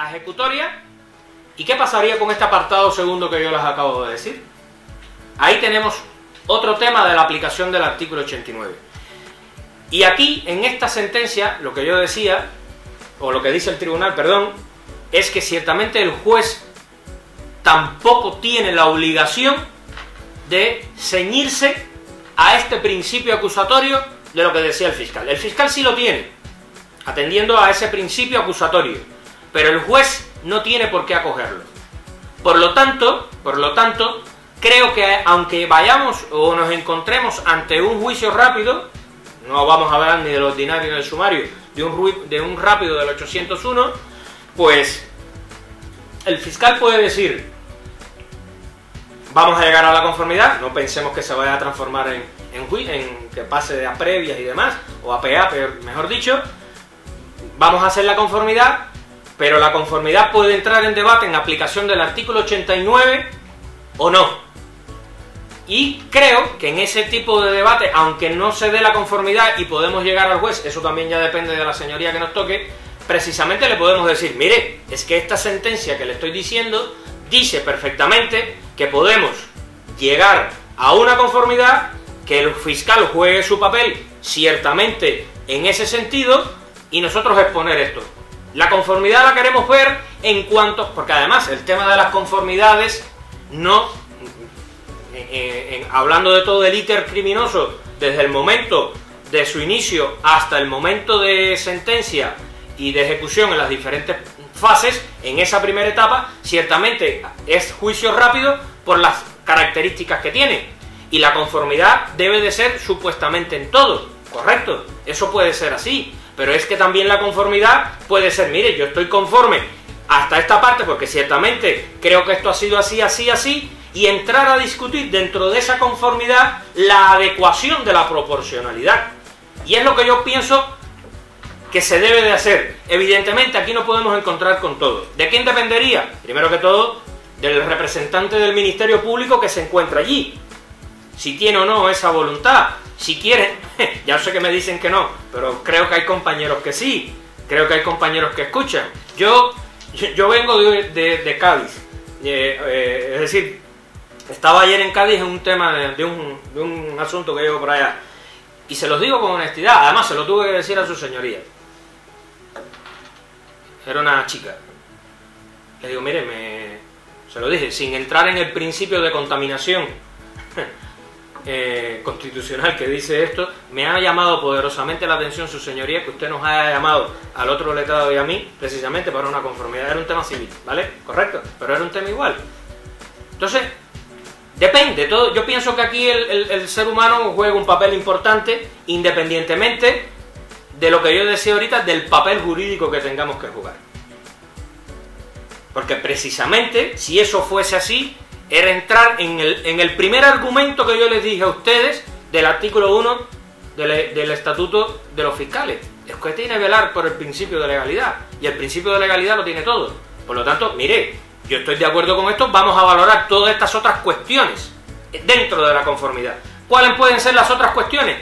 a ejecutoria. ¿Y qué pasaría con este apartado segundo que yo les acabo de decir? Ahí tenemos otro tema de la aplicación del artículo 89. Y aquí, en esta sentencia, lo que yo decía, o lo que dice el tribunal, perdón, es que ciertamente el juez tampoco tiene la obligación de ceñirse a este principio acusatorio de lo que decía el fiscal. El fiscal sí lo tiene, atendiendo a ese principio acusatorio, pero el juez no tiene por qué acogerlo. Por lo tanto, creo que aunque vayamos o nos encontremos ante un juicio rápido, no vamos a hablar ni del ordinario ni del sumario, de un rápido del 801, pues el fiscal puede decir: vamos a llegar a la conformidad, no pensemos que se vaya a transformar en que pase a previas y demás, o a PA, mejor dicho, vamos a hacer la conformidad, pero la conformidad puede entrar en debate en aplicación del artículo 89 o no. Y creo que en ese tipo de debate, aunque no se dé la conformidad y podemos llegar al juez, eso también ya depende de la señoría que nos toque, precisamente le podemos decir: mire, es que esta sentencia que le estoy diciendo dice perfectamente que podemos llegar a una conformidad, que el fiscal juegue su papel ciertamente en ese sentido y nosotros exponer esto. La conformidad la queremos ver en cuanto, porque además el tema de las conformidades no... hablando de todo el íter criminoso, desde el momento de su inicio hasta el momento de sentencia y de ejecución en las diferentes fases, en esa primera etapa, ciertamente es juicio rápido por las características que tiene, y la conformidad debe de ser supuestamente en todo, ¿correcto? Eso puede ser así, pero es que también la conformidad puede ser: mire, yo estoy conforme hasta esta parte porque ciertamente creo que esto ha sido así, así, así, y entrar a discutir dentro de esa conformidad la adecuación de la proporcionalidad. Y es lo que yo pienso que se debe de hacer. Evidentemente aquí no podemos encontrar con todo. ¿De quién dependería? Primero que todo, del representante del Ministerio Público que se encuentra allí, si tiene o no esa voluntad. Si quieren, ya sé que me dicen que no, pero creo que hay compañeros que sí, creo que hay compañeros que escuchan. Yo vengo de Cádiz, es decir, estaba ayer en Cádiz en un tema de un asunto que llevo por allá, y se los digo con honestidad, además se lo tuve que decir a su señoría. Era una chica. Le digo: mire, se lo dije, sin entrar en el principio de contaminación constitucional que dice esto, me ha llamado poderosamente la atención su señoría que usted nos haya llamado al otro letrado y a mí, precisamente para una conformidad. Era un tema civil, ¿vale? Correcto, pero era un tema igual. Entonces, depende, todo. Yo pienso que aquí el ser humano juega un papel importante, independientemente de lo que yo decía ahorita, del papel jurídico que tengamos que jugar. Porque precisamente, si eso fuese así, era entrar en el primer argumento que yo les dije a ustedes del artículo 1 del Estatuto de los Fiscales. Es que tiene que velar por el principio de legalidad, y el principio de legalidad lo tiene todo. Por lo tanto, mire, yo estoy de acuerdo con esto, vamos a valorar todas estas otras cuestiones dentro de la conformidad. ¿Cuáles pueden ser las otras cuestiones?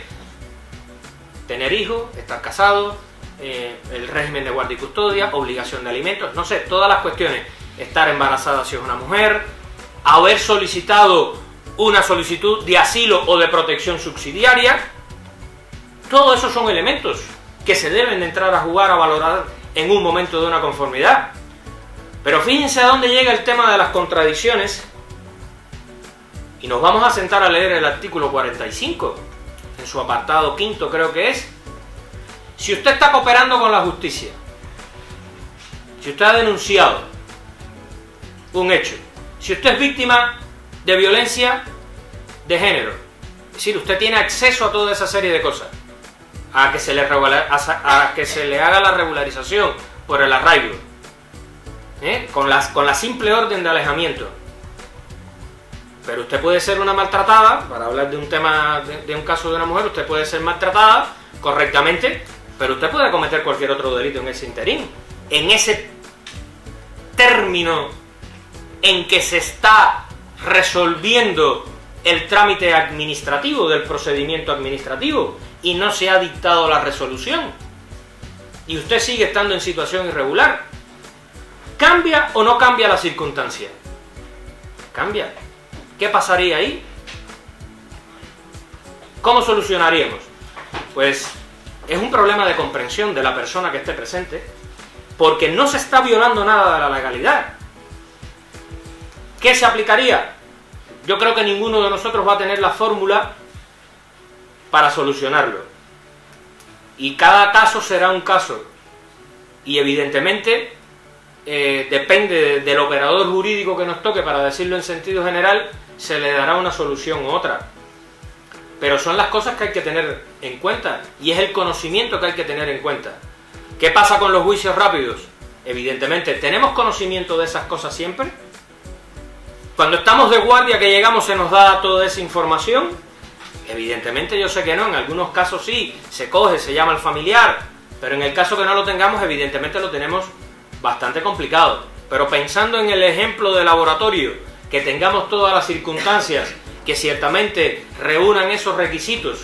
Tener hijos, estar casado, el régimen de guardia y custodia, obligación de alimentos, no sé, todas las cuestiones. Estar embarazada si es una mujer, haber solicitado una solicitud de asilo o de protección subsidiaria. Todos esos son elementos que se deben de entrar a jugar, a valorar en un momento de una conformidad. Pero fíjense a dónde llega el tema de las contradicciones, y nos vamos a sentar a leer el artículo 45, en su apartado quinto creo que es. Si usted está cooperando con la justicia, si usted ha denunciado un hecho, si usted es víctima de violencia de género, es decir, usted tiene acceso a toda esa serie de cosas, a que se le haga la regularización por el arraigo, con la simple orden de alejamiento. Pero usted puede ser una maltratada, para hablar de un tema, de un caso de una mujer, usted puede ser maltratada correctamente, pero usted puede cometer cualquier otro delito en ese interín, en ese término en que se está resolviendo el trámite administrativo del procedimiento administrativo y no se ha dictado la resolución, y usted sigue estando en situación irregular. ¿Cambia o no cambia la circunstancia? Cambia. ¿Qué pasaría ahí? ¿Cómo solucionaríamos? Pues es un problema de comprensión de la persona que esté presente, porque no se está violando nada de la legalidad. ¿Qué se aplicaría? Yo creo que ninguno de nosotros va a tener la fórmula para solucionarlo. Y cada caso será un caso. Y evidentemente depende del operador jurídico que nos toque, para decirlo en sentido general, se le dará una solución u otra. Pero son las cosas que hay que tener en cuenta, y es el conocimiento que hay que tener en cuenta. ¿Qué pasa con los juicios rápidos? Evidentemente, ¿tenemos conocimiento de esas cosas siempre? Cuando estamos de guardia, que llegamos, ¿se nos da toda esa información? Evidentemente yo sé que no, en algunos casos sí, se coge, se llama al familiar, pero en el caso que no lo tengamos, evidentemente lo tenemos bastante complicado. Pero pensando en el ejemplo de laboratorio, que tengamos todas las circunstancias que ciertamente reúnan esos requisitos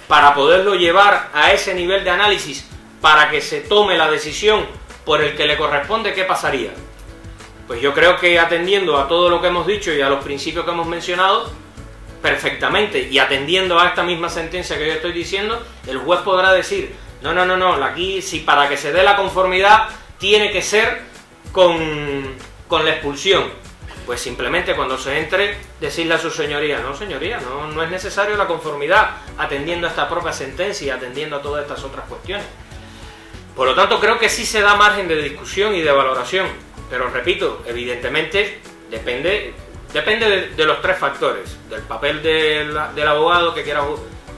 para poderlo llevar a ese nivel de análisis, para que se tome la decisión por el que le corresponde, ¿qué pasaría? Pues yo creo que atendiendo a todo lo que hemos dicho y a los principios que hemos mencionado, perfectamente, y atendiendo a esta misma sentencia que yo estoy diciendo, el juez podrá decir, no, aquí si para que se dé la conformidad tiene que ser con la expulsión. Pues simplemente cuando se entre, decirle a su señoría, no señoría, no es necesario la conformidad, atendiendo a esta propia sentencia y atendiendo a todas estas otras cuestiones. Por lo tanto, creo que sí se da margen de discusión y de valoración, pero repito, evidentemente depende de los tres factores: del papel del abogado que quiera,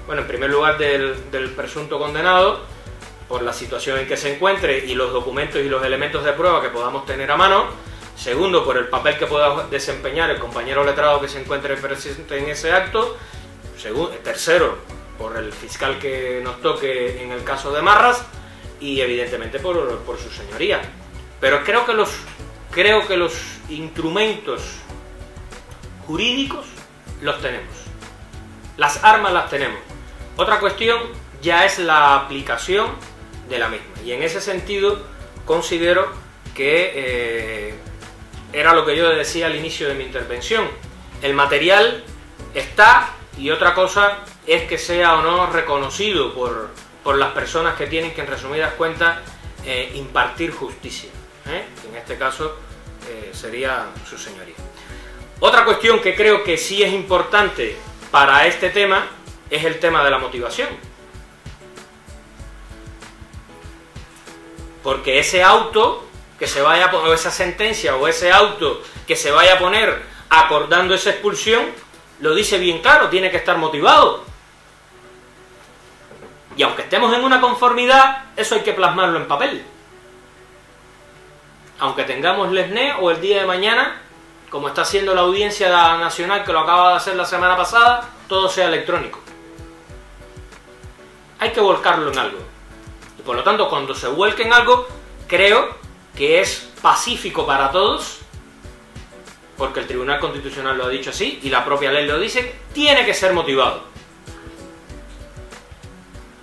bueno, en primer lugar del presunto condenado, por la situación en que se encuentre y los documentos y los elementos de prueba que podamos tener a mano; segundo, por el papel que pueda desempeñar el compañero letrado que se encuentre presente en ese acto; tercero, por el fiscal que nos toque en el caso de Marras; y evidentemente por su señoría. Pero creo que los instrumentos jurídicos los tenemos, las armas las tenemos. Otra cuestión ya es la aplicación de la misma, y en ese sentido considero que era lo que yo decía al inicio de mi intervención: el material está, y otra cosa es que sea o no reconocido por las personas que tienen que, en resumidas cuentas, impartir justicia, que en este caso sería su señoría. Otra cuestión que creo que sí es importante para este tema es el tema de la motivación. Porque ese auto que se vaya a poner, o esa sentencia o ese auto que se vaya a poner acordando esa expulsión, lo dice bien claro, tiene que estar motivado. Y aunque estemos en una conformidad, eso hay que plasmarlo en papel. Aunque tengamos lesné o el día de mañana, como está haciendo la Audiencia Nacional, que lo acaba de hacer la semana pasada, todo sea electrónico. Hay que volcarlo en algo. Y por lo tanto, cuando se vuelque en algo, creo que es pacífico para todos, porque el Tribunal Constitucional lo ha dicho así, y la propia ley lo dice, tiene que ser motivado.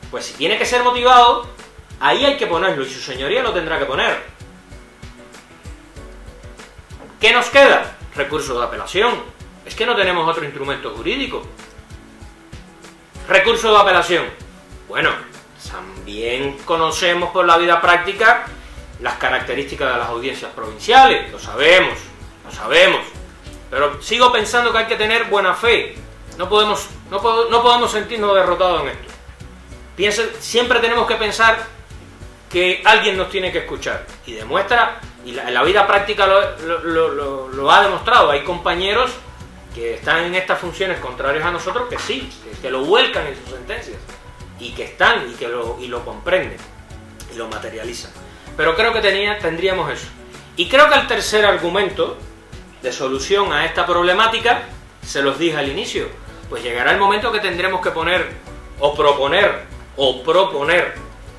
Pues si tiene que ser motivado, ahí hay que ponerlo, y su señoría lo tendrá que poner. ¿Qué nos queda? Recurso de apelación. Es que no tenemos otro instrumento jurídico. Recurso de apelación. Bueno, también conocemos por la vida práctica las características de las audiencias provinciales, lo sabemos, pero sigo pensando que hay que tener buena fe. No podemos sentirnos derrotados en esto. Siempre tenemos que pensar que alguien nos tiene que escuchar, y demuestra, y la vida práctica lo ha demostrado. Hay compañeros que están en estas funciones contrarias a nosotros que sí, que lo vuelcan en sus sentencias, y que están y lo comprenden y lo materializan. Pero creo que tendríamos eso. Y creo que el tercer argumento de solución a esta problemática, se los dije al inicio, pues llegará el momento que tendremos que proponer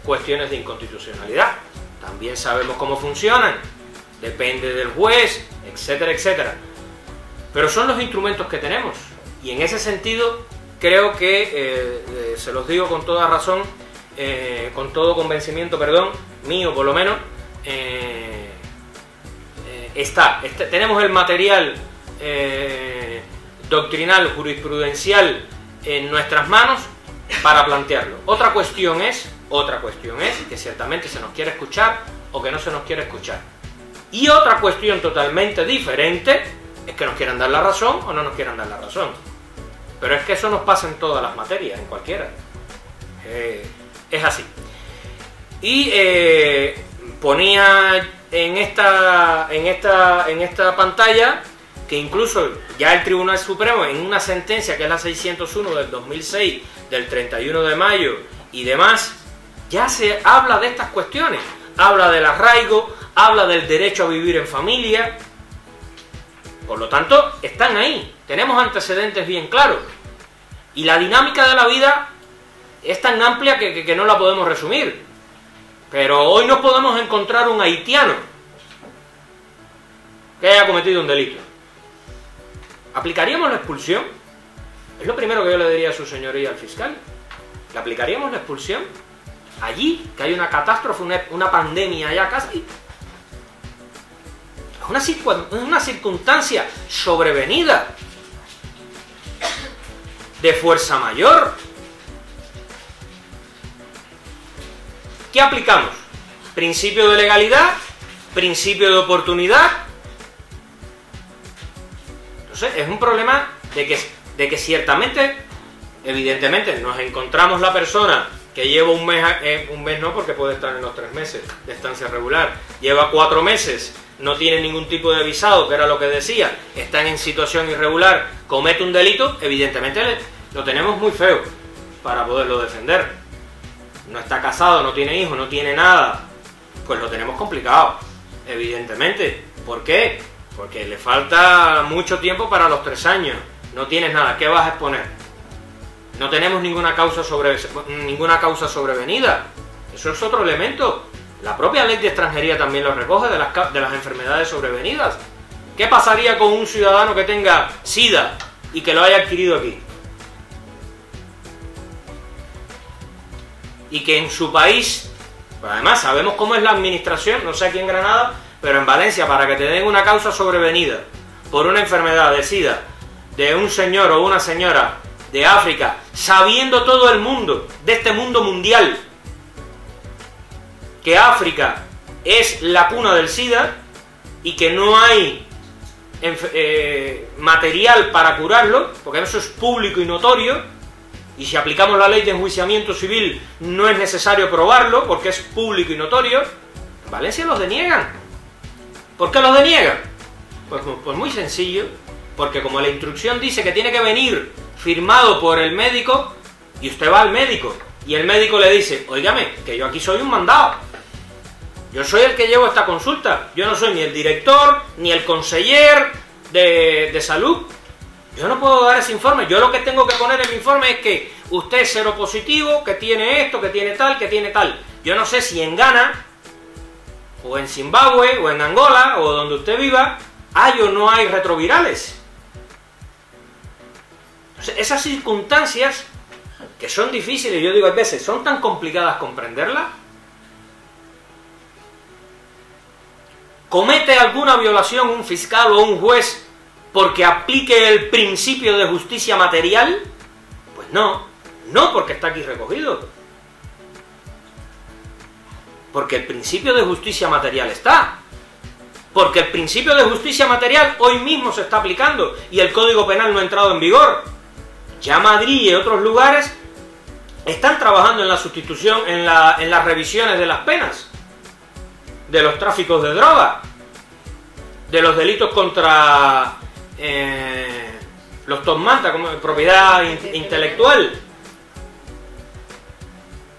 cuestiones de inconstitucionalidad. También sabemos cómo funcionan, depende del juez, etcétera, etcétera. Pero son los instrumentos que tenemos, y en ese sentido creo que, se los digo con toda razón, con todo convencimiento, mío por lo menos, tenemos el material doctrinal, jurisprudencial en nuestras manos para plantearlo. Otra cuestión es que ciertamente se nos quiere escuchar o que no se nos quiere escuchar. Y otra cuestión totalmente diferente es que nos quieran dar la razón o no nos quieran dar la razón. Pero es que eso nos pasa en todas las materias, en cualquiera. Es así. Y ponía en esta pantalla que incluso ya el Tribunal Supremo, en una sentencia que es la 601 del 2006, del 31 de mayo y demás, ya se habla de estas cuestiones. Habla del arraigo, habla del derecho a vivir en familia. Por lo tanto, están ahí. Tenemos antecedentes bien claros. Y la dinámica de la vida es tan amplia que no la podemos resumir. Pero hoy no podemos encontrar un haitiano que haya cometido un delito. ¿Aplicaríamos la expulsión? Es lo primero que yo le diría a su señoría al fiscal. ¿Le aplicaríamos la expulsión? Allí, que hay una catástrofe, una pandemia allá casi. Es una circunstancia sobrevenida de fuerza mayor. ¿Qué aplicamos? Principio de legalidad, principio de oportunidad. Entonces, es un problema de que ciertamente, evidentemente, nos encontramos la persona que lleva un mes no, porque puede estar en los 3 meses de estancia regular, lleva 4 meses, no tiene ningún tipo de visado, que era lo que decía, están en situación irregular, comete un delito, evidentemente lo tenemos muy feo para poderlo defender. No está casado, no tiene hijos, no tiene nada, pues lo tenemos complicado, evidentemente. ¿Por qué? Porque le falta mucho tiempo para los 3 años, no tienes nada, ¿qué vas a exponer? No tenemos ninguna causa sobrevenida. Eso es otro elemento. La propia ley de extranjería también lo recoge de las enfermedades sobrevenidas. ¿Qué pasaría con un ciudadano que tenga SIDA y que lo haya adquirido aquí? Y que en su país, pues además sabemos cómo es la administración, no sé aquí en Granada, pero en Valencia, para que te den una causa sobrevenida por una enfermedad de SIDA de un señor o una señora de África, sabiendo todo el mundo, de este mundo mundial, que África es la cuna del SIDA y que no hay material para curarlo, porque eso es público y notorio, y si aplicamos la ley de enjuiciamiento civil no es necesario probarlo, porque es público y notorio. En Valencia los deniegan. ¿Por qué los deniegan? Pues muy sencillo, porque como la instrucción dice que tiene que venir firmado por el médico, y usted va al médico, y el médico le dice, óigame, que yo aquí soy un mandado, yo soy el que llevo esta consulta, yo no soy ni el director, ni el conseller de salud, yo no puedo dar ese informe, yo lo que tengo que poner en mi informe es que usted es seropositivo, que tiene esto, que tiene tal, yo no sé si en Ghana, o en Zimbabue, o en Angola, o donde usted viva, hay o no hay retrovirales. Esas circunstancias que son difíciles, yo digo a veces, son tan complicadas comprenderlas. ¿Comete alguna violación un fiscal o un juez porque aplique el principio de justicia material? Pues no, porque está aquí recogido. Porque el principio de justicia material está. Porque el principio de justicia material hoy mismo se está aplicando y el Código Penal no ha entrado en vigor. Ya Madrid y otros lugares están trabajando en la sustitución, en las revisiones de las penas, de los tráficos de droga, de los delitos contra los tomata, como propiedad intelectual.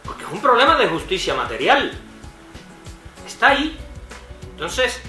Porque es un problema de justicia material. Está ahí. Entonces...